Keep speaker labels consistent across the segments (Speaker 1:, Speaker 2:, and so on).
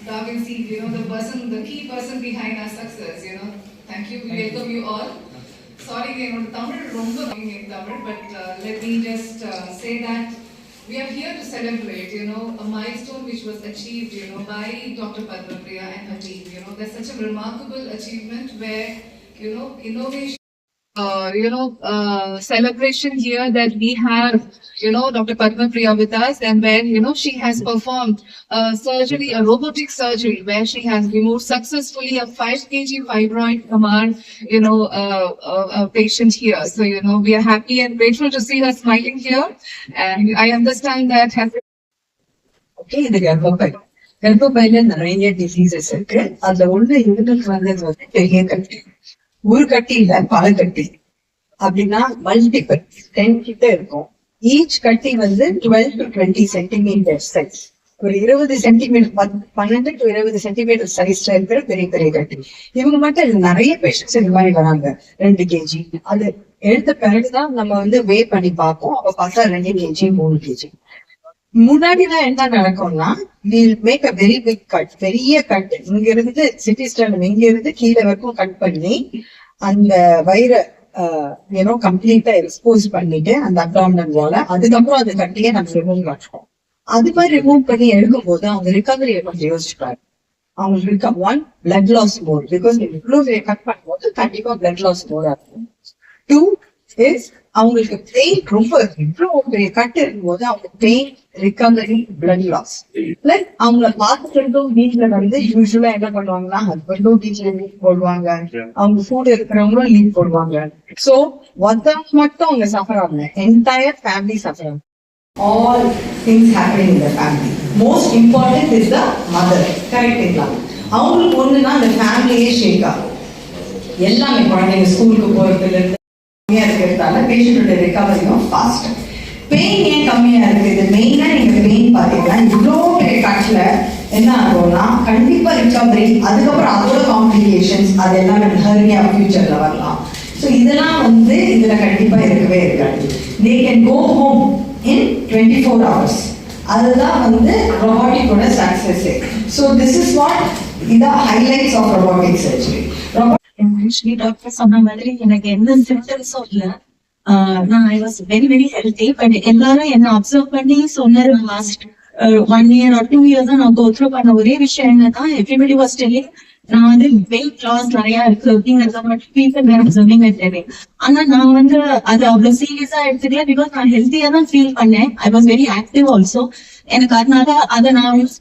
Speaker 1: Darwin Seed, the person, the key person behind our success, Thank you. We welcome you all. Sorry, Tamil, but let me just say that we are here to celebrate, a milestone which was achieved, by Dr. Padma Priya and her team. There's such a remarkable achievement where, innovation. Celebration here that we have, Dr. Padma Priya with us, and where, she has performed surgery, a robotic surgery, where she has removed successfully a 5 kg fibroid from our, a patient here. So, we are happy and grateful to see her smiling here. And I understand that
Speaker 2: okay, the Garbhapai நிறைய diseases இருக்கு. அதுல ஒண்ணு இவங்களுக்கு வந்தது பெரிய கட்டி. ஒரு கட்டி இல்ல, பல கட்டி. அப்படின்னா மல்டிபிள் 10 கிட்ட இருக்கும். ஈச் கட்டி 12 to 20 சென்டிமீட்டர் சைஸ். ஒரு 20 சென்டிமீட்டர் 12 to 20 சென்டிமீட்டர் சைஸ்ல இருக்கிற பெரிய பெரிய கட்டி. இவங்க மட்டும் நிறைய பேஷண்ட்ஸ் இந்த மாதிரி வராங்க. 2 kg. அது எடுத்த பிறகுதான் நம்ம வே பண்ணி பார்ப்போம். அப்ப பார்த்தா 2 kg 3 kg. முன்னாடிலாம் என்ன நடக்கும்னா, we'll make a very big cut, பெரிய கட், இங்க இருந்து சிட்டி ஸ்டாண்ட் இங்க இருந்து கீழே வரைக்கும் கட் பண்ணி அந்த வயிறை கம்ப்ளீட்டா எக்ஸ்போஸ் பண்ணிட்டு அந்த அப்டாமினல் வால, அதுக்கப்புறம் அந்த கட்டியை நம்ம ரிமூவ் பண்ணுவோம். அது மாதிரி ரிமூவ் பண்ணி எடுக்கும் போது அவங்க ரிகவரியை கொஞ்சம் யோசிச்சுப்பாரு. அவங்களுக்கு blood loss more, பிகாஸ் இவ்வளவு கட் பண்ணும்போது கண்டிப்பா blood loss more ஆகும். 2 is அவங்களுக்கு பெயின் ரொம்ப இவ்வளவு பெரிய கட்டு இருக்கும்போது அவங்க pain recovery blood loss. Plus அவங்கள பார்த்துட்டும் வீட்டுல யூஸ்வலா என்ன பண்ணுவாங்கன்னா ஹஸ்பண்டும் வீட்டுல லீவ் போடுவாங்க, அவங்க கூட இருக்கிறவங்களும் லீவ் போடுவாங்க. சோ ஒருத்தவங்க மட்டும் அவங்க சஃபர் ஆகல, என்டையர் ஃபேமிலி சஃபர் ஆகும். All things happening in the family. Most important is the mother. கரெக்டுங்களா? அவங்களுக்கு ஒண்ணுன்னா அந்த ஃபேமிலியே ஷேக் ஆகும். எல்லாமே குழந்தைங்க ஸ்கூலுக்கு போறதுல இருந்து இருக்கிறதால பேஷண்டோட ரிகவரியும் ஃபாஸ்ட். பெயின் ஏன் கம்மியா இருக்குது? மெயினா நீங்க பெயின் பாத்தீங்கன்னா இவ்வளோ பெரிய கட்ல என்ன ஆகும்னா கண்டிப்பா ரிகவரி, அதுக்கப்புறம் அதோட காம்ப்ளிகேஷன்ஸ் அது எல்லாமே ஹெர்னியா ஃபியூச்சர்ல வரலாம். ஸோ இதெல்லாம் இதுல கண்டிப்பா இருக்கவே இருக்காது. They can go home in 24 hours. அதுதான் ரொபாட்டிக்கோட success. So this is what இந்த highlights of robotic surgery.
Speaker 3: Actually doctor சொன்ன மாதிரி எனக்கு எந்த சிம்டம்ஸும் இல்ல. நான் I was very very healthy. But எல்லாரும் என்ன அப்சர்வ் பண்ணி சொன்னது லாஸ்ட் 1 year or 2 years நான் கோ த்ரூ பண்ண ஒரே விஷயம் என்னன்னா, எவ்ரிபடி வாஸ் டெல்லிங் நான் வெயிட் லாஸ் நிறைய இருக்கு அப்படிங்கறத மட்டும் பீப்பிள் வேர் அப்சர்விங் இட் எவே. ஆனா நான் அது அவ்வளவு சீரியஸா எடுத்துக்கல, பிகாஸ் நான் ஹெல்த்தியா தான் ஃபீல் பண்ணேன். ஐ வாஸ் வெரி ஆக்டிவ் ஆல்சோ. எனக்கு அதனால அதை நான்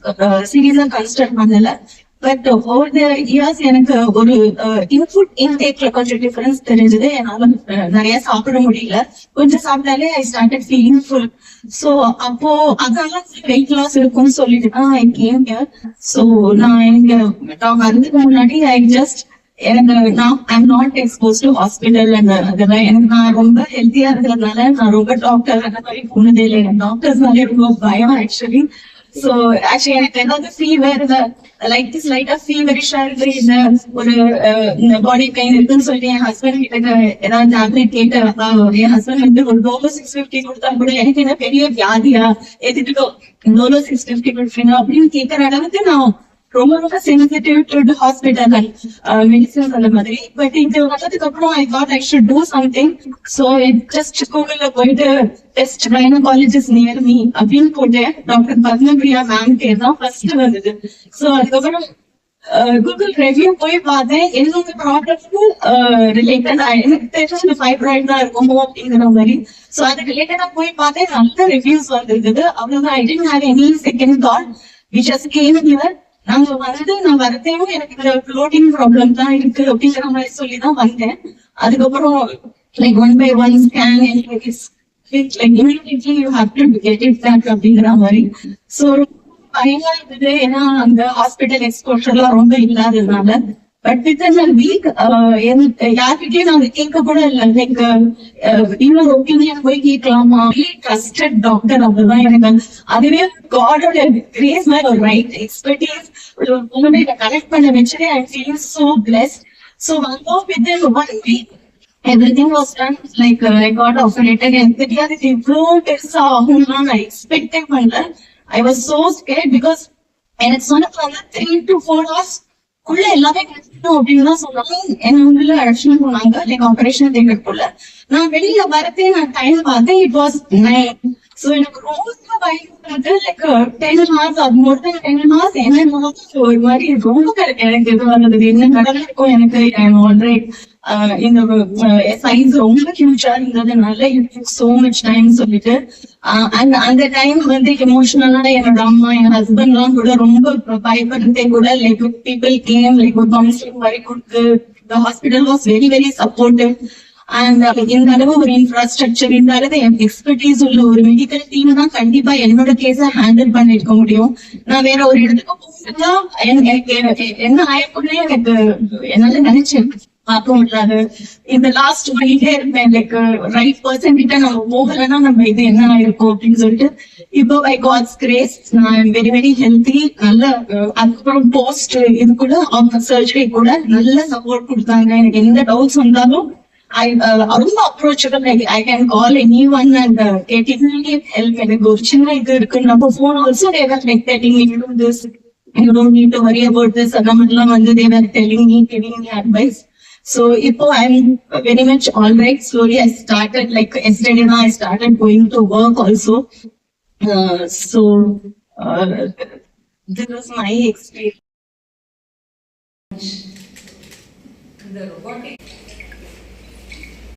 Speaker 3: சீரியஸா கன்சிடர் பண்ணல. பட் ஓவர் த இயர்ஸ் எனக்கு ஒரு இன்புட் இன்டேக்ல கொஞ்சம் டிஃபரன்ஸ் தெரிஞ்சது. என்னால நிறைய சாப்பிட முடியல. கொஞ்சம் சாப்பிட்டாலே I started feeling full. So அப்போ அதெல்லாம் வெயிட் லாஸ் இருக்கும்னு சொல்லிட்டு தான் ஐ கேம் ஹியர். சோ நான் இங்க வரதுக்கு முன்னாடி I just I'm not expose to hospital. அதெல்லாம் எனக்கு நான் ரொம்ப ஹெல்த்தியா இருக்கிறதுனால நான் ரொம்ப டாக்டர் அந்த மாதிரி போனதே இல்லை. டாக்டர்ஸ்னாலே ரொம்ப பயம் ஆக்சுவலி. So actually எனக்கு ஏதாவது ஃபீவர் லைக் திஸ் லைட்டா ஃபீவரிஷா இருக்கு, ஒரு பாடி பெயின் இருக்குன்னு சொல்லிட்டு என் ஹஸ்பண்ட் கிட்ட ஏதாவது டேப்லெட் கேட்டு என் ஹஸ்பண்ட் ஒரு டோலோ 650 கொடுத்தா கூட எனக்கு என்ன பெரிய வியாதியா எதுக்கு டோலோ 650 கொடுப்பீங்க அப்படின்னு கேட்கற அளவுக்கு நான் ரொம்ப ரொம்ப சென்சிட்டிவ் டு ஹாஸ்பிட்டல் மெடிசன்ஸ் அந்த மாதிரி. பட் இது வந்ததுக்கு அப்புறம் I thought I should do something. So just கூகுள்ல போயிட்டு பெஸ்ட் கைனகாலஜிஸ்ட் நியர் மீ அப்படின்னு போட்டேன். டாக்டர் பத்ம பிரியா மேம் பேர் தான் ஃபர்ஸ்ட் வந்தது. ஸோ அதுக்கப்புறம் கூகுள் ரிவ்யூ போய் பார்த்தேன். என்னோட ப்ராடக்ட்க்கு ரிலேட்டடா எனக்கு தெரிஞ்ச ஃபைப்ராய்டு தான் இருக்குமோ அப்படிங்கிற மாதிரி. ஸோ அது ரிலேட்டடா போய் பார்த்தேன், நல்ல ரிவ்யூஸ் வந்திருக்குது. அவ்வளவுதான். I didn't have any second thought. We just came here. நான் வரதேவும் எனக்கு ஃப்ளோட்டிங் ப்ராப்ளம் தான் இருக்கு அப்படிங்கிற மாதிரி சொல்லிதான் வந்தேன். அதுக்கப்புறம் like 1 by 1 scan like immediately you have to get it back அப்படிங்கிற மாதிரி. ஸோ பயமா இருந்தது, ஏன்னா அந்த ஹாஸ்பிட்டல் எக்ஸ்போஷர்லாம் ரொம்ப இல்லாததுனால. பட் வித்தின் அ வீக் யார்கிட்டயும் நாங்க கேட்க கூட இல்லை. லைக் இன்னொரு ஒப்பீனியன் போய் கேட்கலாமா, ட்ரஸ்டட் டாக்டர். அதுதான் எனக்கு அதுவே காடோட கிரேஸ் மாதிரி ஒரு ரைட் எக்ஸ்பர்டீஸ் கனெக்ட் பண்ண வச்சுட்டு I feel so blessed. So வந்தோம் within 1 week everything was done. Like I got operated. எனக்கு தெரியாது இவ்வளோ பெருசா ஆகும்னா நான் எக்ஸ்பெக்டே பண்ணல. I was so scared because எனக்கு சொன்னது வந்து 3 to 4 hours குள்ள எல்லாமே கிடைச்சிடும் அப்படின்னு தான் சொன்னாங்க. என்ன உள்ள அழைச்சிட்டு போனாங்க லைக் ஆபரேஷன் தேட்டருக்குள்ள. நான் வெளியில வரதே நான் டைம் பார்த்தேன், இட் வாஸ் 9. சோ எனக்கு ரொம்ப பயந்து லைக் 10 hours அது more than 10 hours என்ன ஒரு மாதிரி ரொம்ப எனக்கு இது வந்தது, என்ன நடக்கும் எனக்கு. ஆல்ரைட் இந்த சைஸ் ரொம்ப ஹியூஜா இருந்ததுனால it took so much time சொல்லிட்டு அந்த டைம் வந்து எமோஷனலா என்னோட அம்மா என் ஹஸ்பண்ட் எல்லாம் கூட ரொம்ப பயப்படுறதே கூட லைக் பீப்புள் கேம் லைக் ஒரு கவுன்சிலிங் மாதிரி கொடுத்து the hospital was very very supportive. And இந்த அளவு ஒரு இன்ஃப்ராஸ்ட்ரக்சர், இந்த அளவு எக்ஸ்பர்டீஸ் உள்ள ஒரு மெடிக்கல் டீம் தான் கண்டிப்பா என்னோட கேஸ ஹேண்டில் பண்ணிருக்க முடியும். நான் வேற ஒரு இடத்துக்கு போனா எனக்கு என்ன ஆயிருக்குன்னே எனக்கு என்னால நினைச்சேன் பார்க்க முடியாது. இந்த லாஸ்ட் வழியிலே இருப்பேன் லைக் ரைட் பர்சன் கிட்ட நம்ம போகலன்னா நம்ம இது என்ன ஆயிருக்கும் அப்படின்னு சொல்லிட்டு. இப்போ பை காட்ஸ் கிரேஸ் நான் வெரி வெரி ஹெல்த்தி. நல்ல அதுக்கப்புறம் போஸ்ட் இது கூட சர்ஜரி கூட நல்ல சப்போர்ட் கொடுத்தாங்க. எனக்கு எந்த டவுட்ஸ் வந்தாலும் ரொம்ப approachable. I can call any one and getting help. எனக்கு ஒரு சின்ன இது இருக்கு நம்ம phone also they were like telling me to this, you don't need to worry about this. அந்த மாதிரிலாம் வந்து they were telling me, giving me advice. So இப்போ I'm very much all right. Slowly I started like yesterday now I started going to work also. This was my experience.
Speaker 1: The robotic